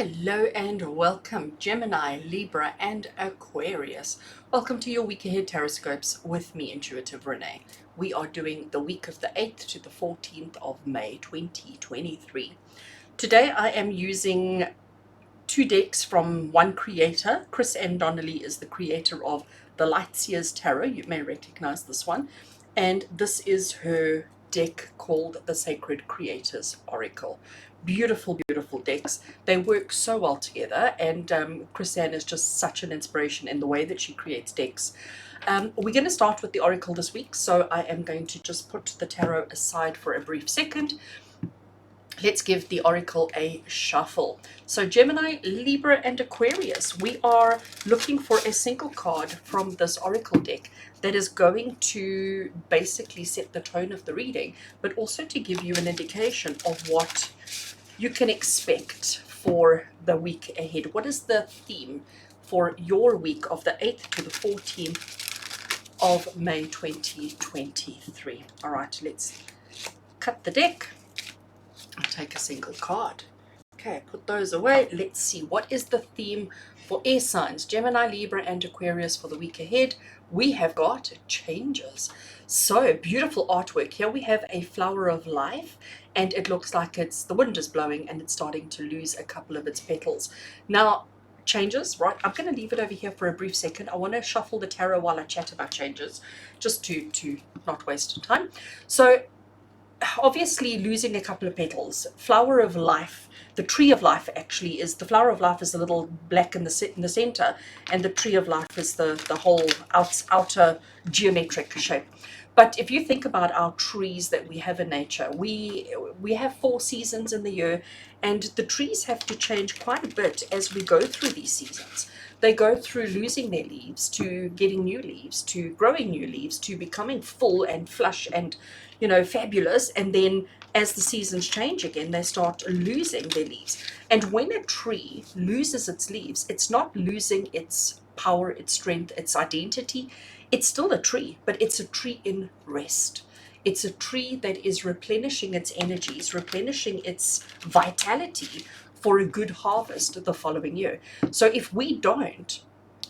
Hello and welcome, Gemini, Libra, and Aquarius. Welcome to your week ahead TarotScopes with me, Intuitive Rene. We are doing the week of the 8th to the 14th of May 2023. Today I am using two decks from one creator. Chris N. Donnelly is the creator of the Lightseers Tarot. You may recognize this one. And this is her deck called the Sacred Creators Oracle. Beautiful, beautiful decks. They work so well together, and Chris Ann is just such an inspiration in the way that she creates decks. We're going to start with the Oracle this week, so I am going to just put the tarot aside for a brief second. Let's give the Oracle a shuffle. So Gemini, Libra, and Aquarius, we are looking for a single card from this Oracle deck that is going to basically set the tone of the reading, but also to give you an indication of what you can expect for the week ahead. What is the theme for your week of the 8th to the 14th of May 2023? All right, let's cut the deck. I'll take a single card. Okay, put those away. Let's see, what is the theme for air signs, Gemini, Libra, and Aquarius for the week ahead? We have got changes. So beautiful artwork. Here we have a flower of life, and it looks like the wind is blowing and it's starting to lose a couple of its petals. Now, changes, right? I'm going to leave it over here for a brief second. I want to shuffle the tarot while I chat about changes, just to not waste time. So obviously losing a couple of petals. Flower of life, the tree of life actually is, the flower of life is a little black in the center, and the tree of life is the whole outer geometric shape. But if you think about our trees that we have in nature, we have 4 seasons in the year, and the trees have to change quite a bit as we go through these seasons. They go through losing their leaves to getting new leaves, to growing new leaves, to becoming full and flush and, fabulous. And then as the seasons change again, they start losing their leaves. And when a tree loses its leaves, it's not losing its power, its strength, its identity. It's still a tree, but it's a tree in rest. It's a tree that is replenishing its energies, replenishing its vitality for a good harvest the following year. So if we don't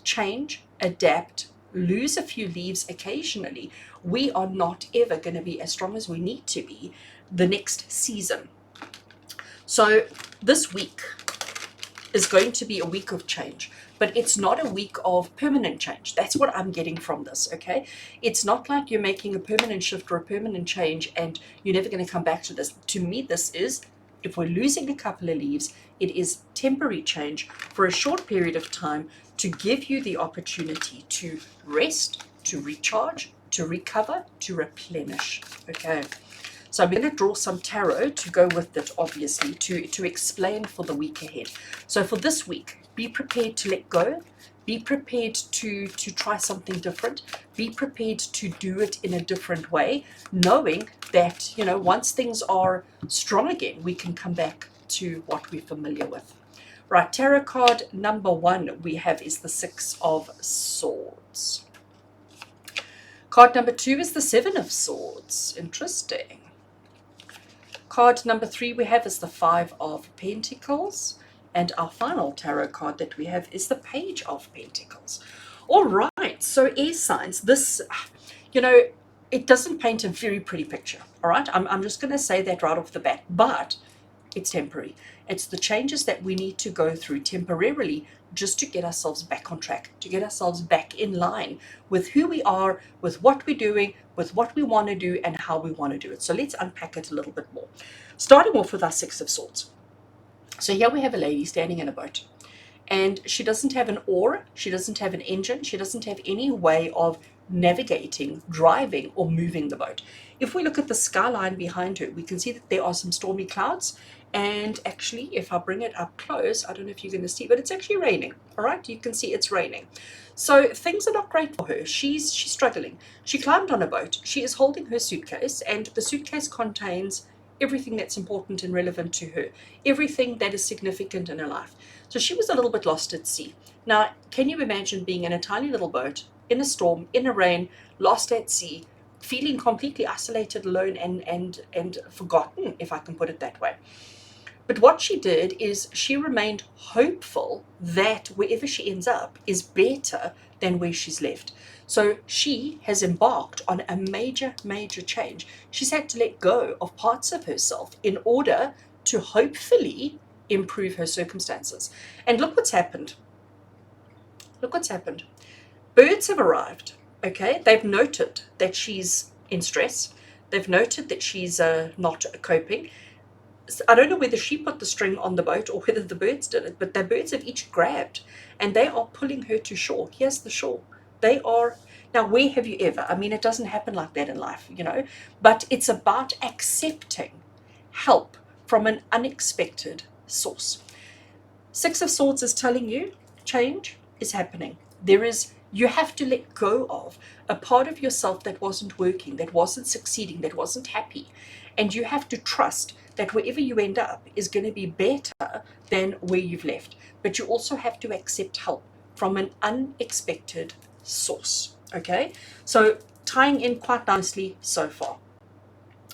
change, adapt, lose a few leaves occasionally, we are not ever going to be as strong as we need to be the next season. So this week is going to be a week of change, but it's not a week of permanent change. That's what I'm getting from this, okay? It's not like you're making a permanent shift or a permanent change and you're never going to come back to this. To me, this is, if we're losing a couple of leaves, it is temporary change for a short period of time to give you the opportunity to rest, to recharge, to recover, to replenish, okay? So I'm going to draw some tarot to go with it, obviously, to explain for the week ahead. So for this week, be prepared to let go. Be prepared to try something different. Be prepared to do it in a different way, knowing that, once things are strong again, we can come back to what we're familiar with. Right, tarot card number 1 we have is the 6 of Swords. Card number 2 is the 7 of Swords. Interesting. Card number 3 we have is the 5 of Pentacles. And our final tarot card that we have is the Page of Pentacles. All right, so air signs, this, it doesn't paint a very pretty picture, all right? I'm just going to say that right off the bat, but it's temporary. It's the changes that we need to go through temporarily just to get ourselves back on track, to get ourselves back in line with who we are, with what we're doing, with what we want to do, and how we want to do it. So let's unpack it a little bit more. Starting off with our 6 of Swords. So here we have a lady standing in a boat, and she doesn't have an oar, she doesn't have an engine, she doesn't have any way of navigating, driving, or moving the boat. If we look at the skyline behind her, we can see that there are some stormy clouds, and actually, if I bring it up close, I don't know if you're going to see, but it's actually raining, all right? You can see it's raining. So things are not great for her. She's struggling. She climbed on a boat. She is holding her suitcase, and the suitcase contains everything that's important and relevant to her, everything that is significant in her life. So she was a little bit lost at sea. Now, can you imagine being in a tiny little boat, in a storm, in a rain, lost at sea, feeling completely isolated, alone, and forgotten, if I can put it that way? But what she did is she remained hopeful that wherever she ends up is better than where she's left. So she has embarked on a major, major change. She's had to let go of parts of herself in order to hopefully improve her circumstances. And look what's happened. Look what's happened. Birds have arrived, okay? They've noted that she's in stress. They've noted that she's not coping. I don't know whether she put the string on the boat or whether the birds did it, but the birds have each grabbed and they are pulling her to shore. Here's the shore. They are, now where have you ever? I mean, it doesn't happen like that in life, you know, but it's about accepting help from an unexpected source. Six of Swords is telling you change is happening. You have to let go of a part of yourself that wasn't working, that wasn't succeeding, that wasn't happy. And you have to trust that wherever you end up is going to be better than where you've left. But you also have to accept help from an unexpected source. Okay? So tying in quite nicely so far.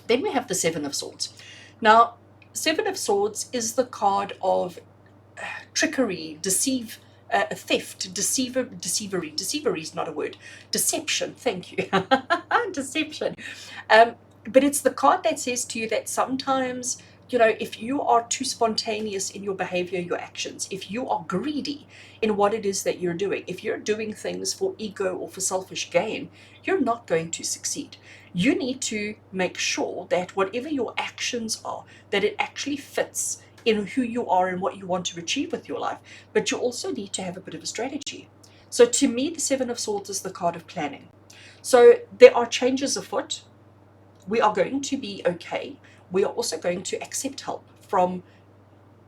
Then we have the Seven of Swords. Now, Seven of Swords is the card of trickery, theft, deceivery. Deceivery is not a word. Deception, thank you. Deception. But it's the card that says to you that sometimes, you know, if you are too spontaneous in your behavior, your actions, if you are greedy in what it is that you're doing, if you're doing things for ego or for selfish gain, you're not going to succeed. You need to make sure that whatever your actions are, that it actually fits in who you are and what you want to achieve with your life. But you also need to have a bit of a strategy. So to me, the Seven of Swords is the card of planning. So there are changes afoot. We are going to be okay. We are also going to accept help from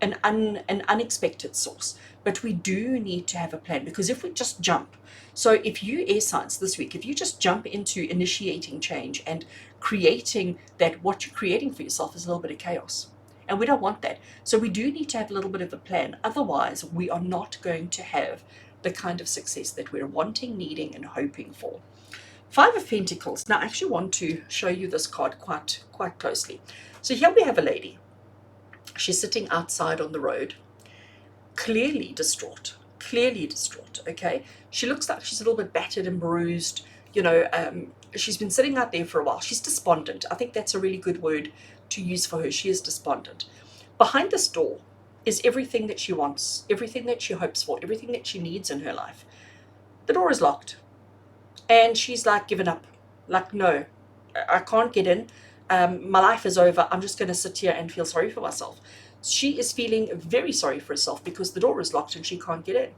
an unexpected source. But we do need to have a plan, because if we just jump, so if you air signs this week, if you just jump into initiating change and creating that, what you're creating for yourself is a little bit of chaos. And we don't want that. So we do need to have a little bit of a plan. Otherwise, we are not going to have the kind of success that we're wanting, needing, and hoping for. Five of Pentacles. Now, I actually want to show you this card quite closely. So here we have a lady. She's sitting outside on the road, clearly distraught, okay? She looks like she's a little bit battered and bruised, you know. She's been sitting out there for a while. She's despondent. I think that's a really good word to use for her. She is despondent. Behind this door is everything that she wants, everything that she hopes for, everything that she needs in her life. The door is locked. And she's like given up. Like, no, I can't get in. My life is over. I'm just going to sit here and feel sorry for myself. She is feeling very sorry for herself because the door is locked and she can't get in.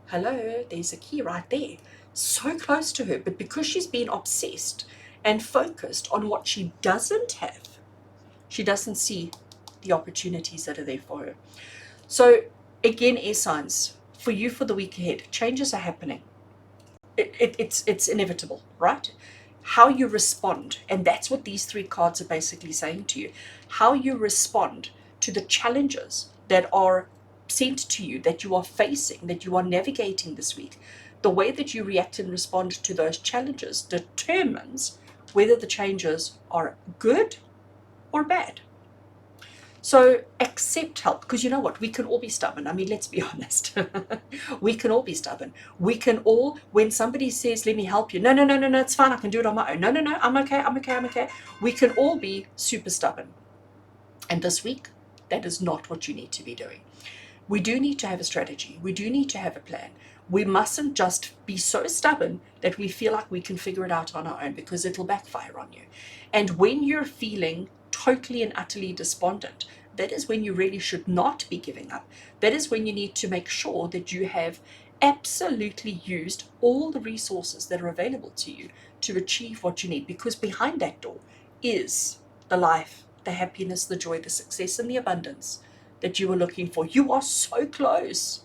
Hello, there's a key right there. So close to her, but because she's been obsessed and focused on what she doesn't have, she doesn't see the opportunities that are there for her. So again, air signs, for you for the week ahead, changes are happening. It's inevitable, right? How you respond, and that's what these three cards are basically saying to you. How you respond to the challenges that are sent to you, that you are facing, that you are navigating this week. The way that you react and respond to those challenges determines whether the changes are good or bad. So accept help, because you know what? We can all be stubborn. I mean, let's be honest. We can all be stubborn. We can all, when somebody says, let me help you. No, it's fine. I can do it on my own. No, I'm okay. We can all be super stubborn. And this week, that is not what you need to be doing. We do need to have a strategy. We do need to have a plan. We mustn't just be so stubborn that we feel like we can figure it out on our own, because it'll backfire on you. And when you're feeling totally and utterly despondent, that is when you really should not be giving up. That is when you need to make sure that you have absolutely used all the resources that are available to you to achieve what you need, because behind that door is the life, the happiness, the joy, the success, and the abundance that you are looking for. You are so close.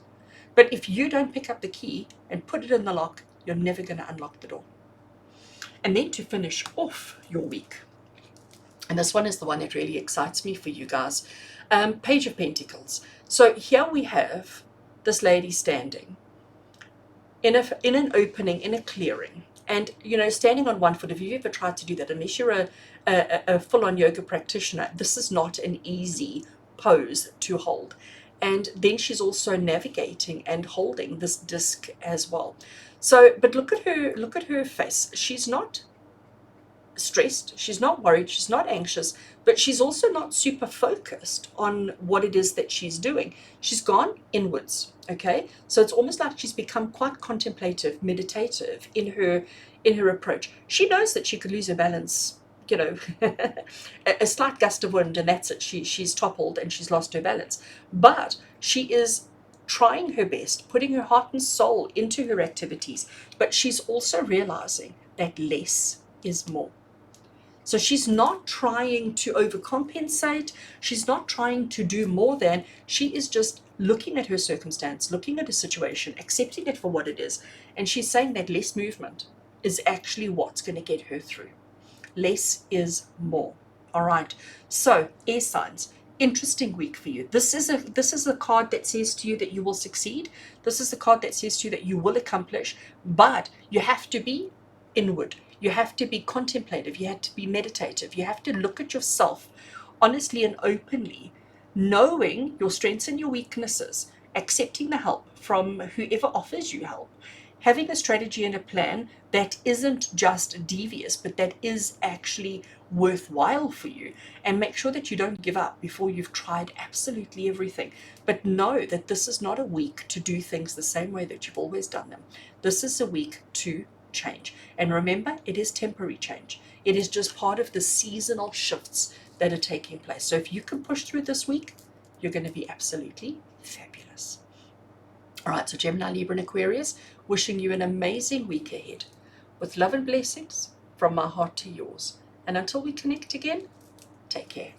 But if you don't pick up the key and put it in the lock, you're never going to unlock the door. And then to finish off your week, and this one is the one that really excites me for you guys, Page of Pentacles. So here we have this lady standing in an opening, in a clearing, and, you know, standing on one foot. If you've ever tried to do that, unless you're a full-on yoga practitioner, this is not an easy pose to hold. And then she's also navigating and holding this disc as well. So, but look at her face. She's not stressed, she's not worried, she's not anxious, but she's also not super focused on what it is that she's doing. She's gone inwards. Okay, so it's almost like she's become quite contemplative, meditative in her approach. She knows that she could lose her balance, you know, a slight gust of wind and that's it. She's toppled and she's lost her balance, but she is trying her best, putting her heart and soul into her activities, but she's also realizing that less is more. So she's not trying to overcompensate. She's not trying to do more than. She is just looking at her circumstance, looking at her situation, accepting it for what it is. And she's saying that less movement is actually what's going to get her through. Less is more. All right. So air signs. Interesting week for you. This is the card that says to you that you will succeed. This is the card that says to you that you will accomplish, but you have to be inward. You have to be contemplative. You have to be meditative. You have to look at yourself honestly and openly, knowing your strengths and your weaknesses, accepting the help from whoever offers you help, having a strategy and a plan that isn't just devious, but that is actually worthwhile for you, and make sure that you don't give up before you've tried absolutely everything. But know that this is not a week to do things the same way that you've always done them. This is a week to change. And remember, it is temporary change. It is just part of the seasonal shifts that are taking place. So if you can push through this week, you're going to be absolutely fabulous. All right, so Gemini, Libra, and Aquarius, wishing you an amazing week ahead. With love and blessings from my heart to yours. And until we connect again, take care.